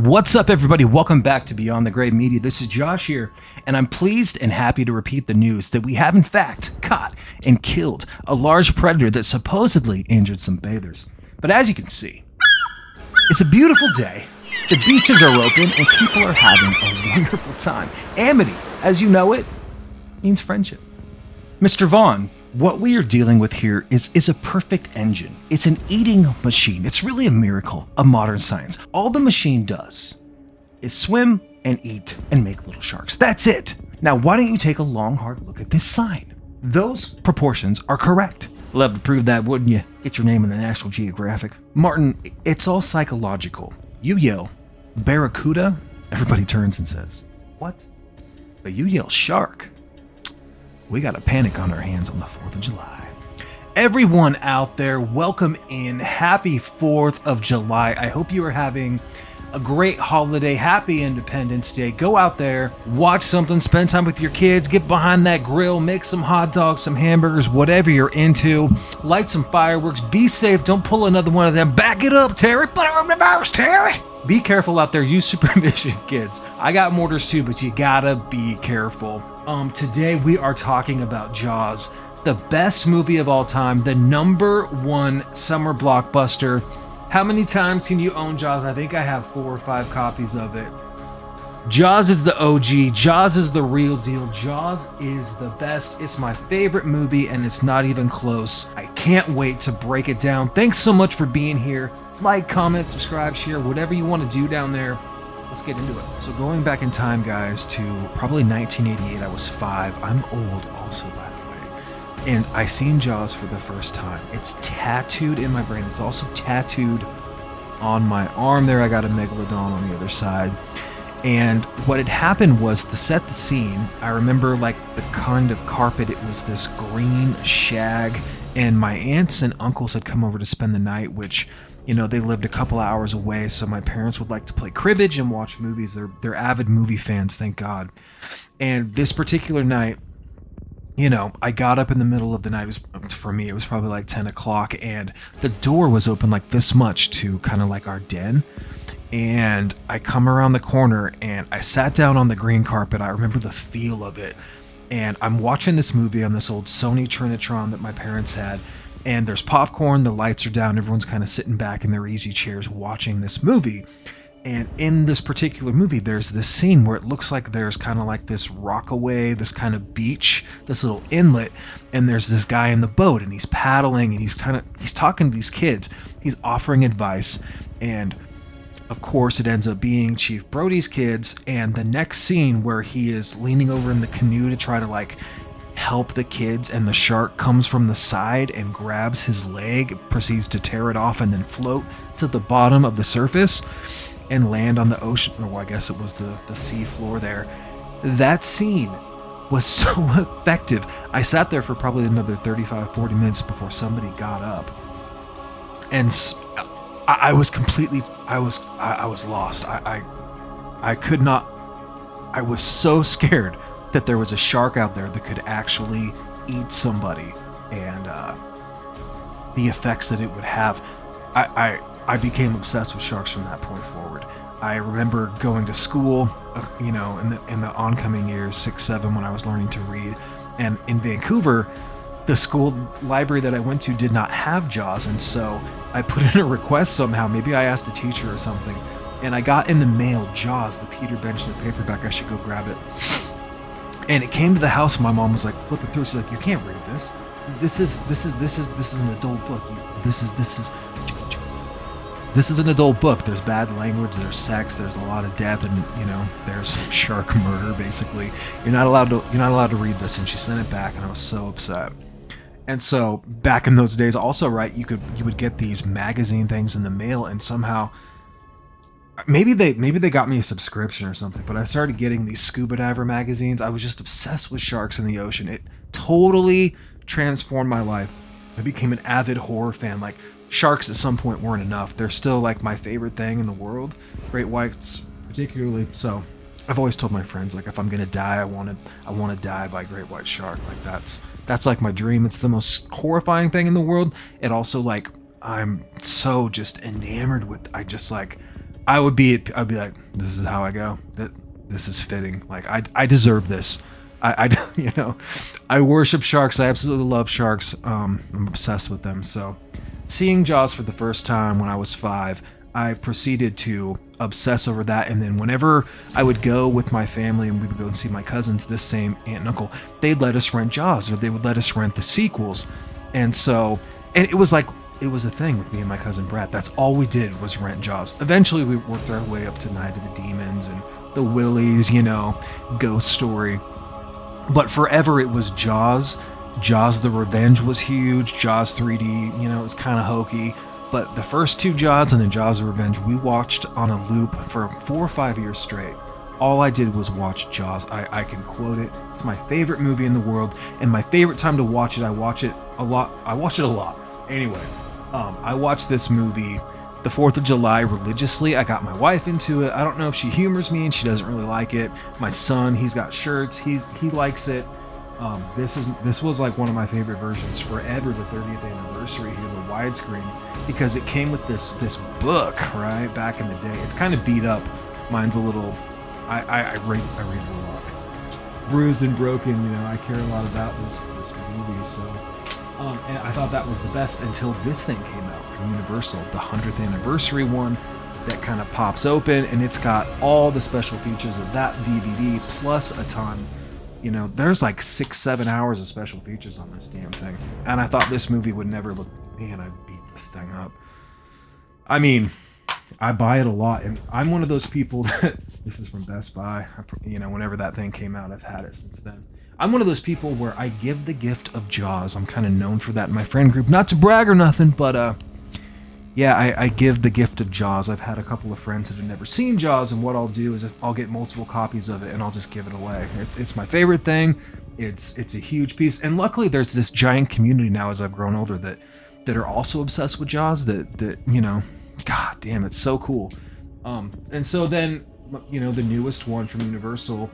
What's up, everybody? Welcome back to Beyond the Grave Media. This is Josh here, and I'm pleased and happy to repeat the news that we have in fact caught and killed a large predator that supposedly injured some bathers. But as you can see, it's a beautiful day, the beaches are open, and people are having a wonderful time. Amity, as you know it, means friendship. Mr. Vaughn, what we are dealing with here is a perfect engine. It's an eating machine. It's really a miracle of modern science. All the machine does is swim and eat and make little sharks. That's it. Now, why don't you take a long, hard look at this sign? Those proportions are correct. Love to prove that, wouldn't you? Get your name in the National Geographic. Martin, it's all psychological. You yell, barracuda, everybody turns and says, what? But you yell shark. We got a panic on our hands on the 4th of July. Everyone out there, welcome in. Happy 4th of July. I hope you are having a great holiday. Happy Independence Day. Go out there, watch something, spend time with your kids, get behind that grill, make some hot dogs, some hamburgers, whatever you're into. Light some fireworks. Be safe. Don't pull another one of them. Back it up, Terry. Put it on the mouse, Terry. Be careful out there. Use supervision, kids. I got mortars too, but you gotta be careful. Today we are talking about Jaws, the best movie of all time, the #1 summer blockbuster. How many times can you own Jaws? I think I have 4 or 5 copies of it. Jaws is the OG. Jaws is the real deal. Jaws is the best. It's my favorite movie, and it's not even close. I can't wait to break it down. Thanks so much for being here. Like, comment, subscribe, share, whatever you want to do down there. Let's get into it. So going back in time, guys, to probably 1988, I was 5. I'm old also, by the way. And I seen Jaws for the first time. It's tattooed in my brain. It's also tattooed on my arm there. I got a megalodon on the other side. And what had happened was, to set the scene, I remember like the kind of carpet, it was this green shag, and my aunts and uncles had come over to spend the night, which, you know, they lived a couple hours away, so my parents would like to play cribbage and watch movies. They're avid movie fans, thank God. And this particular night, you know, I got up in the middle of the night. For me, it was probably like 10 o'clock, and the door was open like this much to kind of like our den. And I come around the corner, and I sat down on the green carpet. I remember the feel of it. And I'm watching this movie on this old Sony Trinitron that my parents had. And there's popcorn, the lights are down, everyone's kind of sitting back in their easy chairs watching this movie. And in this particular movie, there's this scene where it looks like there's kind of like this rockaway, this kind of beach, this little inlet, and there's this guy in the boat, and he's paddling, and he's talking to these kids. He's offering advice, and of course it ends up being Chief Brody's kids. And the next scene where he is leaning over in the canoe to try to like help the kids, and the shark comes from the side and grabs his leg, proceeds to tear it off, and then float to the bottom of the surface and land on the ocean, or I guess it was the sea floor there. That scene was so effective. I sat there for probably another 35-40 minutes before somebody got up, and I was completely, I was lost. I could not, I was so scared that there was a shark out there that could actually eat somebody, and the effects that it would have. I became obsessed with sharks from that point forward. I remember going to school, you know, in the oncoming years, 6, 7, when I was learning to read, and in Vancouver, the school library that I went to did not have Jaws, and so I put in a request somehow. Maybe I asked the teacher or something, and I got in the mail Jaws, the Peter Benchley paperback. I should go grab it. And it came to the house, and my mom was like flipping through. She's like, "You can't read this. This is an adult book. This is an adult book. There's bad language, there's sex, there's a lot of death, and you know, there's shark murder. Basically, you're not allowed to read this." And she sent it back, and I was so upset. And so back in those days, also, right, you would get these magazine things in the mail, and somehow, maybe they got me a subscription or something, but I started getting these scuba diver magazines. I was just obsessed with sharks in the ocean. It totally transformed my life. I became an avid horror fan. Like, sharks at some point weren't enough. They're still like my favorite thing in the world. Great whites particularly. So I've always told my friends, like, if I'm gonna die, I want to die by a great white shark. Like, that's like my dream. It's the most horrifying thing in the world. It also, like, I'm so just enamored with, I'd be like, this is how I go. This is fitting. Like I deserve this. You know, I worship sharks. I absolutely love sharks. I'm obsessed with them. So seeing Jaws for the first time when I was 5, I proceeded to obsess over that. And then whenever I would go with my family and we would go and see my cousins, this same aunt and uncle, they'd let us rent Jaws, or they would let us rent the sequels. And it was like, it was a thing with me and my cousin Brett. That's all we did was rent Jaws. Eventually we worked our way up to Night of the Demons and the Willies, you know, Ghost Story. But forever it was Jaws. Jaws the Revenge was huge. Jaws 3D, you know, it was kind of hokey. But the first 2 Jaws and then Jaws the Revenge, we watched on a loop for 4 or 5 years straight. All I did was watch Jaws. I can quote it. It's my favorite movie in the world. And my favorite time to watch it, I watch it a lot. Anyway, I watched this movie the 4th of July religiously. I got my wife into it. I don't know if she humors me and she doesn't really like it. My son, he's got shirts. He likes it. This was like one of my favorite versions forever, the 30th anniversary here, the widescreen, because it came with this book, right, back in the day. It's kind of beat up. Mine's a little, I read it a lot. Bruised and broken, you know, I care a lot about this movie, so. And I thought that was the best until this thing came out from Universal, the 100th anniversary one that kind of pops open, and it's got all the special features of that DVD plus a ton. You know, there's like 6-7 hours of special features on this damn thing. And I thought this movie would never look, man, I beat this thing up. I mean, I buy it a lot, and I'm one of those people that, this is from Best Buy, you know, whenever that thing came out, I've had it since then. I'm one of those people where I give the gift of Jaws. I'm kind of known for that in my friend group. Not to brag or nothing, but yeah, I give the gift of Jaws. I've had a couple of friends that have never seen Jaws, and what I'll do is I'll get multiple copies of it and I'll just give it away. It's my favorite thing. It's a huge piece, and luckily there's this giant community now as I've grown older that are also obsessed with Jaws. That you know, god damn, it's so cool. And so then, you know, the newest one from Universal,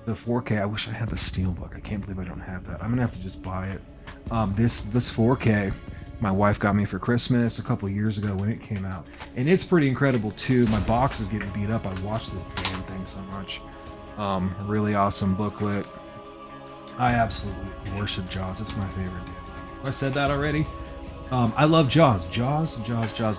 the 4K. I wish I had the Steelbook. I can't believe I don't have that. I'm gonna have to just buy it. This 4K, my wife got me for Christmas a couple of years ago when it came out, and it's pretty incredible too. My box is getting beat up. I watched this damn thing so much. Really awesome booklet. I absolutely worship Jaws. It's my favorite damn thing. I said that already. I love Jaws. Jaws.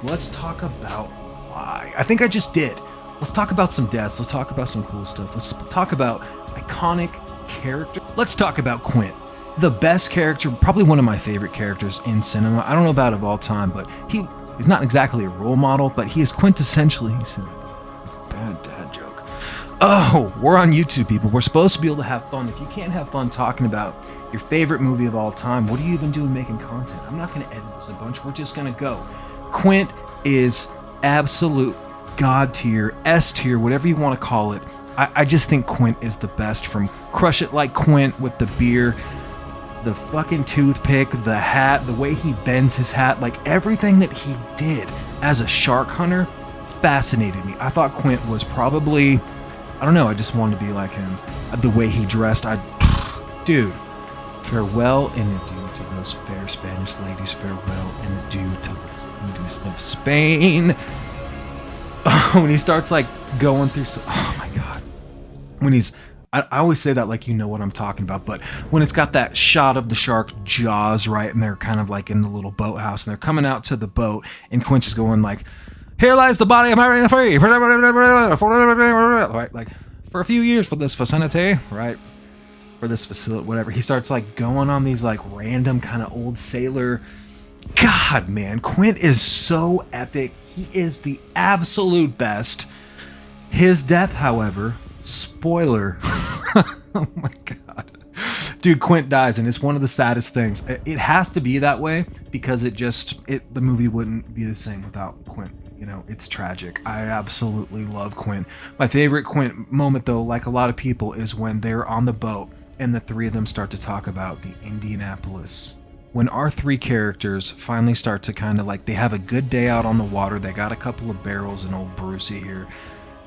Let's talk about why. I think I just did. Let's talk about some deaths. Let's talk about some cool stuff. Let's talk about iconic character. Let's talk about Quint. The best character, probably one of my favorite characters in cinema. I don't know about of all time, but he's not exactly a role model, but he is quintessentially, it's a bad dad joke. Oh, we're on YouTube, people. We're supposed to be able to have fun. If you can't have fun talking about your favorite movie of all time, what are you even doing making content? I'm not going to edit this a bunch. We're just going to go. Quint is absolute God tier, S tier, whatever you want to call it. I just think Quint is the best, from Crush It Like Quint with the beer, the fucking toothpick, the hat, the way he bends his hat, like everything that he did as a shark hunter fascinated me. I thought Quint was probably, I don't know, I just wanted to be like him. The way he dressed, dude, farewell and adieu to those fair Spanish ladies, farewell and adieu to the ladies of Spain. When he starts like going through, oh my God. When he's, I always say that like you know what I'm talking about, but when it's got that shot of the shark jaws, right, and they're kind of like in the little boathouse and they're coming out to the boat, and Quint is going like, "Here lies the body of Mary the Free," right, like for a few years for this vicinity, right, for this facility, whatever. He starts like going on these like random kind of old sailor. God, man, Quint is so epic. He is the absolute best. His death, however, spoiler. Oh my God. Dude, Quint dies, and it's one of the saddest things. It has to be that way because the movie wouldn't be the same without Quint. You know, it's tragic. I absolutely love Quint. My favorite Quint moment, though, like a lot of people, is when they're on the boat and the three of them start to talk about the Indianapolis. When our three characters finally start to kind of like, they have a good day out on the water, they got a couple of barrels and old Brucey here,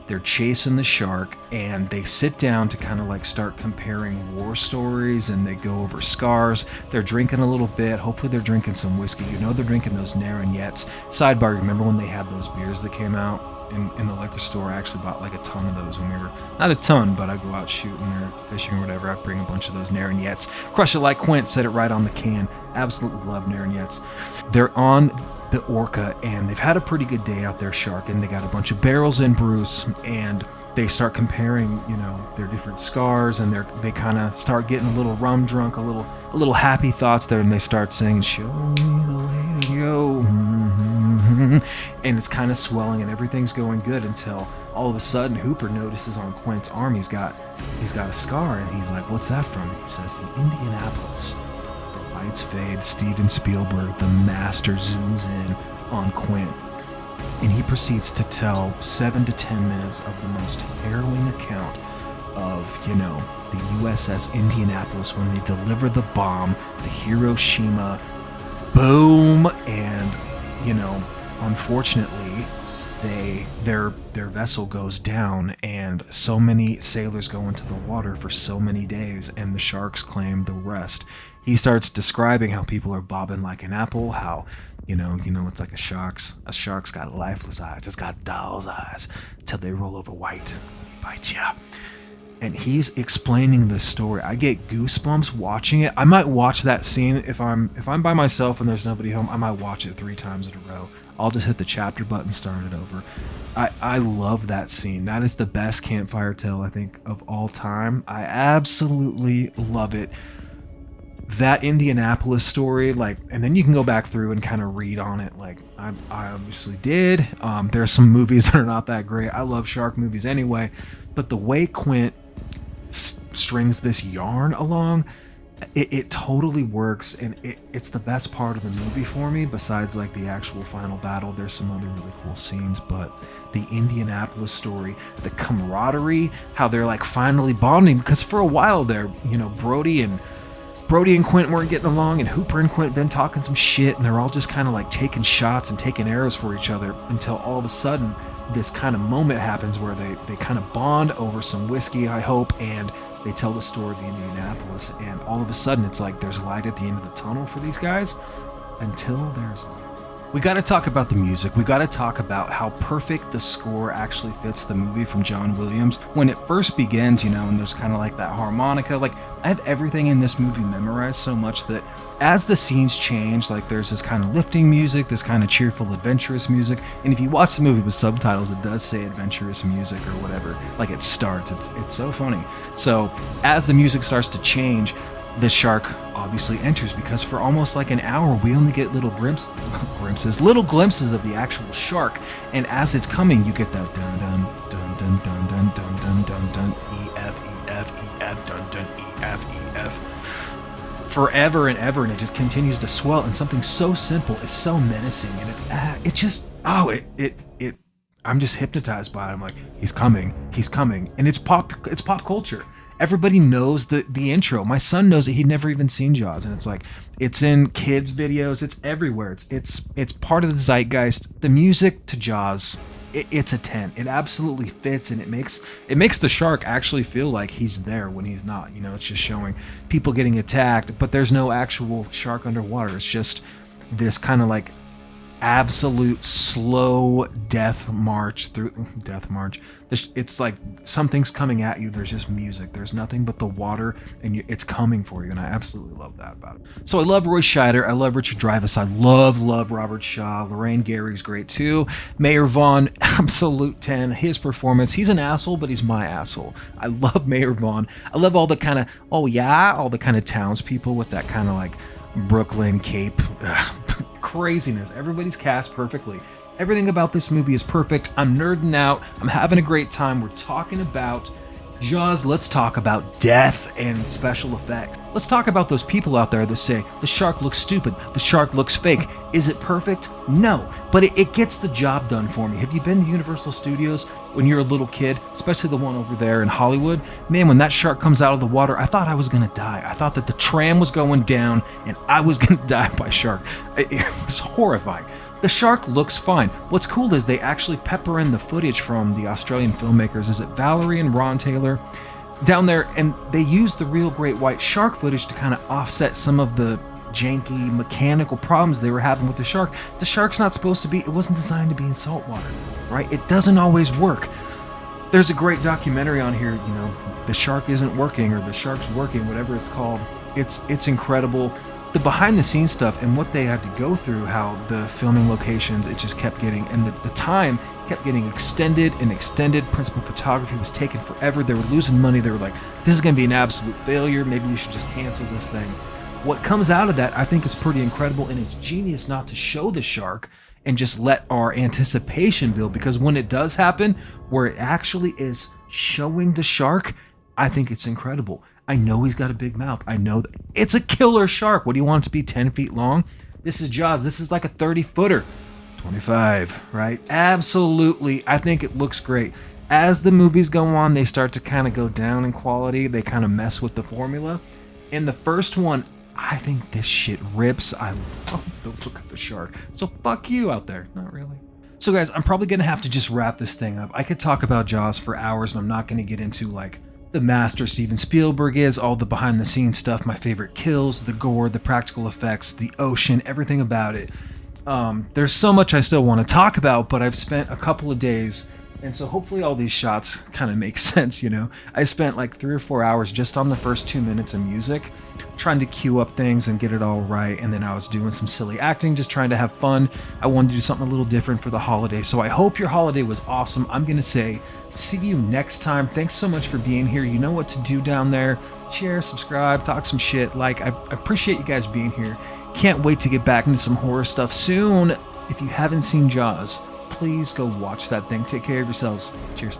they're chasing the shark, and they sit down to kind of like start comparing war stories, and they go over scars. They're drinking a little bit. Hopefully they're drinking some whiskey. You know they're drinking those Naranjettes. Sidebar, remember when they had those beers that came out? in the liquor store. I actually bought like a ton of those when we were, not a ton, but I'd go out shooting or fishing or whatever. I'd bring a bunch of those Narignettes. Crush it like Quint, said it right on the can. Absolutely love Narignettes. They're on the Orca, and they've had a pretty good day out there sharking. They got a bunch of barrels in, Bruce, and they start comparing, you know, their different scars, and they kind of start getting a little rum drunk, a little happy thoughts there, and they start saying, "Show me the way to go," and it's kind of swelling, and everything's going good until all of a sudden Hooper notices on Quint's arm he's got a scar, and he's like, "What's that from?" He says, "The Indianapolis." The lights fade. Steven Spielberg, the master, zooms in on Quint, and he proceeds to tell 7 to 10 minutes of the most harrowing account of, you know, the USS Indianapolis when they deliver the bomb, the Hiroshima, boom, and, you know, unfortunately, their vessel goes down, and so many sailors go into the water for so many days, and the sharks claim the rest. He starts describing how people are bobbing like an apple, how you know, it's like a shark's got lifeless eyes, it's got doll's eyes, till they roll over white when he bites you. And he's explaining this story. I get goosebumps watching it. I might watch that scene if I'm by myself and there's nobody home. I might watch it 3 times in a row. I'll just hit the chapter button, start it over. I love that scene. That is the best campfire tale, I think, of all time. I absolutely love it. That Indianapolis story, like, and then you can go back through and kind of read on it, like I obviously did. There's some movies that are not that great. I love shark movies anyway, but the way Quint strings this yarn along, it totally works, and it's the best part of the movie for me. Besides like the actual final battle, there's some other really cool scenes, but the Indianapolis story, the camaraderie, how they're like finally bonding, because for a while there, you know, Brody and Quint weren't getting along, and Hooper and Quint been talking some shit, and they're all just kind of like taking shots and taking arrows for each other, until all of a sudden this kind of moment happens where they kind of bond over some whiskey, I hope, and they tell the story of the Indianapolis, and all of a sudden it's like there's light at the end of the tunnel for these guys, until there's not. We got to talk about the music. We got to talk about how perfect the score actually fits the movie from John Williams. When it first begins, you know, and there's kind of like that harmonica, like I have everything in this movie memorized so much that as the scenes change, like there's this kind of lifting music, this kind of cheerful, adventurous music. And if you watch the movie with subtitles, it does say adventurous music or whatever. Like it starts. It's so funny. So as the music starts to change, the shark obviously enters, because for almost like an hour we only get little glimpses of the actual shark, and as it's coming you get that dun dun dun dun dun dun dun dun dun dun EF dun dun EF forever and ever, and it just continues to swell, and something so simple is so menacing, and it just I'm just hypnotized by it. I'm like, he's coming, and it's pop culture. Everybody knows the intro. My son knows it. He'd never even seen Jaws, and it's like it's in kids' videos. It's everywhere. It's part of the zeitgeist. The music to Jaws, it's a 10. It absolutely fits, and it makes the shark actually feel like he's there when he's not. You know, it's just showing people getting attacked, but there's no actual shark underwater. It's just this kind of like absolute slow death march. It's like something's coming at you. There's just music. There's nothing but the water, and it's coming for you, and I absolutely love that about it. So I love Roy Scheider. I love Richard Dreyfuss. I love Robert Shaw. Lorraine Gary's great too. Mayor Vaughn, absolute 10. His performance, he's an asshole, but he's my asshole. I love Mayor Vaughn. I love all the kind of all the kind of townspeople with that kind of like Brooklyn Cape craziness. Everybody's cast perfectly. Everything about this movie is perfect. I'm nerding out. I'm having a great time. We're talking about Jaws. Let's talk about death and special effects. Let's talk about those people out there that say the shark looks stupid, the shark looks fake. Is it perfect? No, but it gets the job done for me. Have you been to Universal Studios when you're a little kid, especially the one over there in Hollywood? Man, when that shark comes out of the water, I thought I was gonna die. I thought that the tram was going down and I was gonna die by shark. It was horrifying. The shark looks fine. What's cool is they actually pepper in the footage from the Australian filmmakers. Is it Valerie and Ron Taylor? Down there, and they use the real great white shark footage to kind of offset some of the janky mechanical problems they were having with the shark. The shark's not supposed to be, it wasn't designed to be in salt water, right? It doesn't always work. There's a great documentary on here, you know, The Shark Isn't Working, or The Shark's Working, whatever it's called. It's incredible. The behind the scenes stuff and what they had to go through, how the filming locations, it just kept getting, and the time kept getting extended and extended. Principal photography was taking forever. They were losing money. They were like, this is going to be an absolute failure. Maybe we should just cancel this thing. What comes out of that, I think, is pretty incredible, and it's genius not to show the shark and just let our anticipation build, because when it does happen, where it actually is showing the shark, I think it's incredible. I know he's got a big mouth. I know that it's a killer shark. What do you want it to be, 10 feet long? This is Jaws. This is like a 30-footer. 25, right? Absolutely. I think it looks great. As the movies go on, they start to kind of go down in quality. They kind of mess with the formula. In the first one, I think this shit rips. I love the look of the shark. So fuck you out there. Not really. So guys, I'm probably going to have to just wrap this thing up. I could talk about Jaws for hours, and I'm not going to get into like the master Steven Spielberg is, all the behind the scenes stuff, my favorite kills, the gore, the practical effects, the ocean, everything about it. There's so much I still want to talk about, but I've spent a couple of days, and so hopefully all these shots kind of make sense, you know. I spent like 3 or 4 hours just on the first 2 minutes of music, trying to cue up things and get it all right, and then I was doing some silly acting, just trying to have fun. I wanted to do something a little different for the holiday, so I hope your holiday was awesome. I'm gonna say see you next time. Thanks so much for being here. You know what to do down there. Share, subscribe, talk some shit. Like, I appreciate you guys being here. Can't wait to get back into some horror stuff soon. If you haven't seen Jaws, please go watch that thing. Take care of yourselves. Cheers.